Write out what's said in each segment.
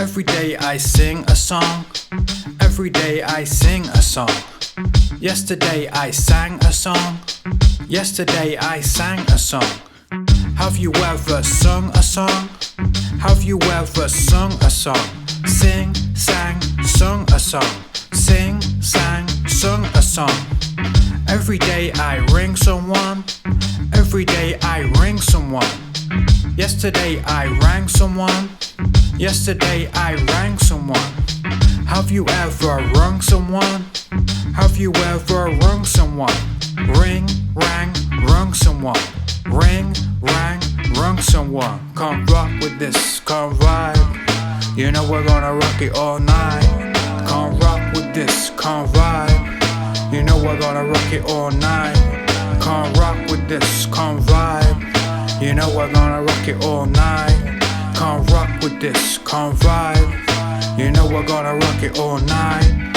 Every day I sing a song. Every day I sing a song. Yesterday I sang a song. Yesterday I sang a song. Have you ever sung a song? Have you ever sung a song? Sing, sang, sung a song. Sing, sang, sung a song. Every day I ring someone. Every day I ring someone. Yesterday I rang someone. Yesterday I rang someone. Have you ever rung someone? Have you ever rung someone? Ring, rang, rung someone. Ring, rang, rung someone. Come rock with this, come vibe. You know we're gonna rock it all night. Come rock with this, come vibe. You know we're gonna rock it all night. Come rock with this, come vibe. You know we're gonna rock it all night. Come rock with this, come vibe. You know we're gonna rock it all night.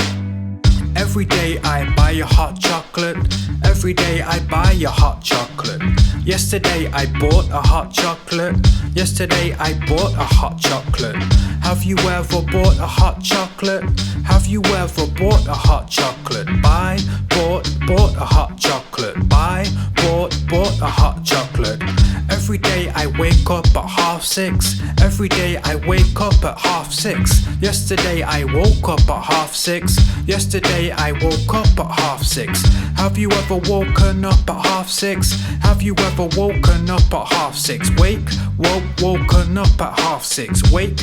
Every day I buy a hot chocolate. Every day I buy a hot chocolate. Yesterday I bought a hot chocolate. Yesterday I bought a hot chocolate. Have you ever bought a hot chocolate? Have you ever bought a hot chocolate? Buy, bought a hot chocolate. Buy, bought a hot chocolate. Every day I wake up at 6:30. Every day I wake up at 6:30. Yesterday I woke up at 6:30. Yesterday I woke up at 6:30. Have you ever woken up at 6:30? Have you ever woken up at 6:30? Wake, woken up at 6:30. Wake,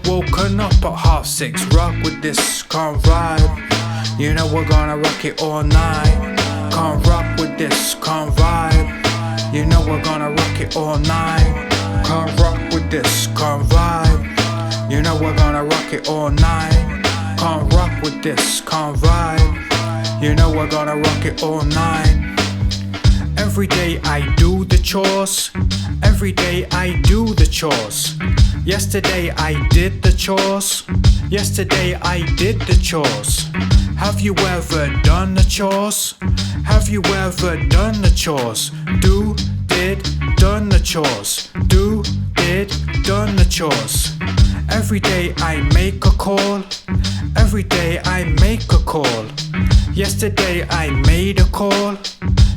woken up at 6:30. Rock with this, come vibe. You know we're gonna rock it all night. Come rock with this, come vibe. You know we're gonna rock it all night. Come rock with this, come vibe. You know we're gonna rock it all night. Come rock with this, come vibe. You know we're gonna rock it all night. Every day I do the chores. Every day I do the chores. Yesterday I did the chores. Yesterday I did the chores. Have you ever done the chores? Have you ever done the chores? Do, did, done the chores. Do, did, done the chores. Every day I make a call. Every day I make a call. Yesterday I made a call.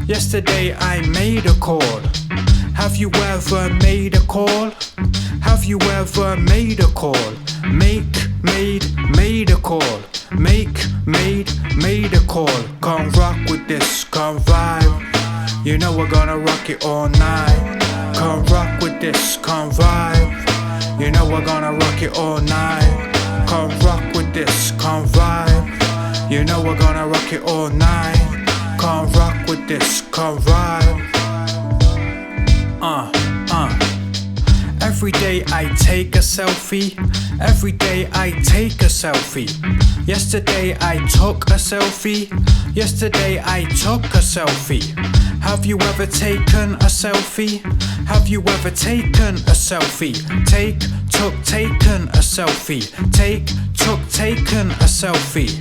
Yesterday I made a call. Have you ever made a call? Have you ever made a call? Make, made a call. Make, made a call. Come rock with this, come vibe. You know we're gonna rock it all night. Come rock with this, come vibe. You know we're gonna rock it all night. Come rock with this, come vibe. You know we're gonna rock it all night. Come rock with this, come vibe. Every day I take a selfie. Every day I take a selfie. Yesterday I took a selfie. Yesterday I took a selfie. Have you ever taken a selfie? Have you ever taken a selfie? Take, took, taken a selfie. Take, took, taken a selfie.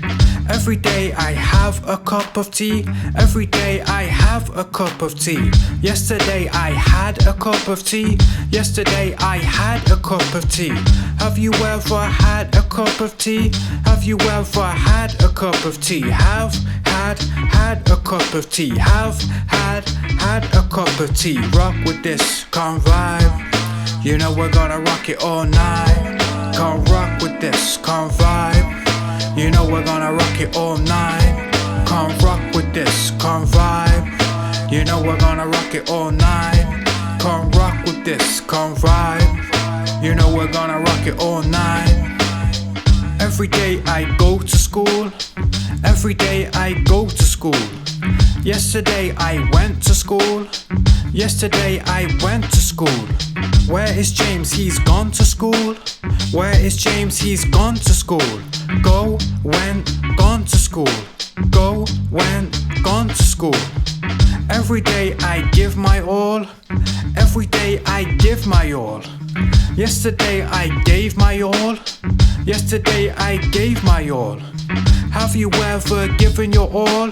Every day I have a cup of tea. Every day I have a cup of tea. Yesterday I had a cup of tea. Yesterday I had a cup of tea. Have you ever had a cup of tea? Have you ever had a cup of tea? Have had a cup of tea. Have had a cup of tea. Rock with this, come vibe. You know we're gonna rock it all night. Come rock with this, come vibe. You know we're gonna rock it all night. Come rock with this, come vibe. You know we're gonna rock it all night. Come rock with this, come vibe. You know we're gonna rock it all night. Every day I go to school. Every day I go to school. Yesterday I went to school. Yesterday I went to school. Where is James? He's gone to school. Where is James? He's gone to school. Go, went, gone to school. Go, went, gone to school. Every day I give my all. Every day I give my all. Yesterday I gave my all. Yesterday I gave my all. Have you ever given your all?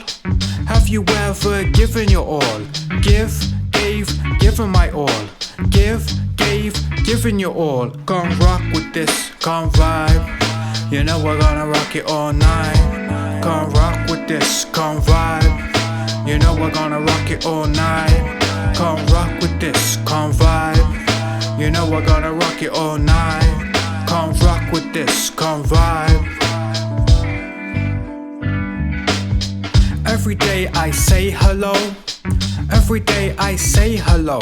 Have you ever given your all? Give, gave, given my all. Give, gave, we've given you all. Come rock with this, come vibe. You know we're gonna rock it all night. Come rock with this, come vibe. You know we're gonna rock it all night. Come rock with this, come vibe. You know we're gonna rock it all night. Come rock with this, come vibe. Every day I say hello. Every day I say hello.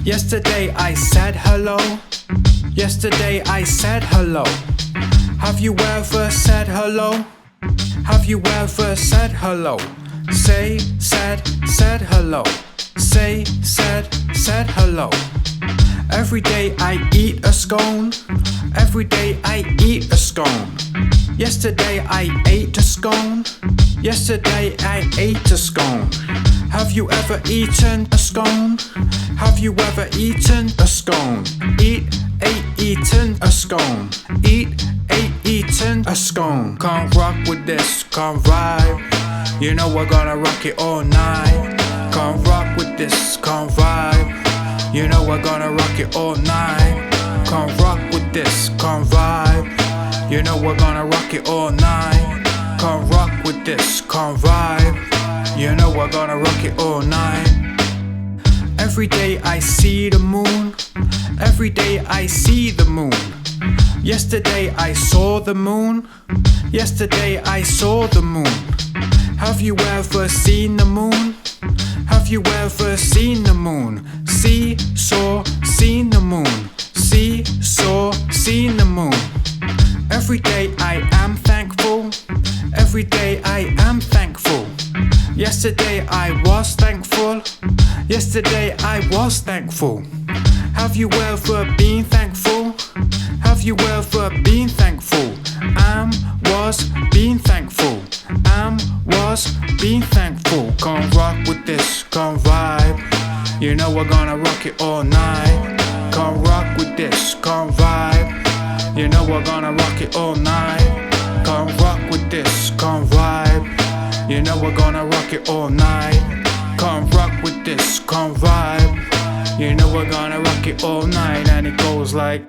Yesterday I said hello. Yesterday I said hello. Have you ever said hello? Have you ever said hello? Say, said hello. Say, said hello. Every day I eat a scone. Every day I eat a scone. Yesterday I ate a scone. Yesterday I ate a scone. Have you ever eaten a scone? Have you ever eaten a scone? Eaten a scone. Eaten a scone. Come rock with this, come vibe. You know we're gonna rock it all night. Come rock with this, come vibe. You know we're gonna rock it all night. Come rock with this, come vibe. You know we're gonna rock it all night. Come rock with this, come vibe. You know we're gonna rock it all night. Every day I see the moon. Every day I see the moon. Yesterday I saw the moon. Yesterday I saw the moon. Have you ever seen the moon? Have you ever seen the moon? See, saw, seen the moon. See, saw, seen the moon. Every day I am thankful. Every day I am thankful. Yesterday I was thankful. Yesterday I was thankful. Have you ever been thankful? Have you ever been thankful? Was being thankful. Was being thankful. Come rock with this, come vibe. You know we're gonna rock it all night. Come rock with this, come vibe. You know we're gonna rock it all night. Come rock with this, come vibe. You know we're gonna rock it all night. Come rock with this, come vibe. You know we're gonna rock it all night. And it goes like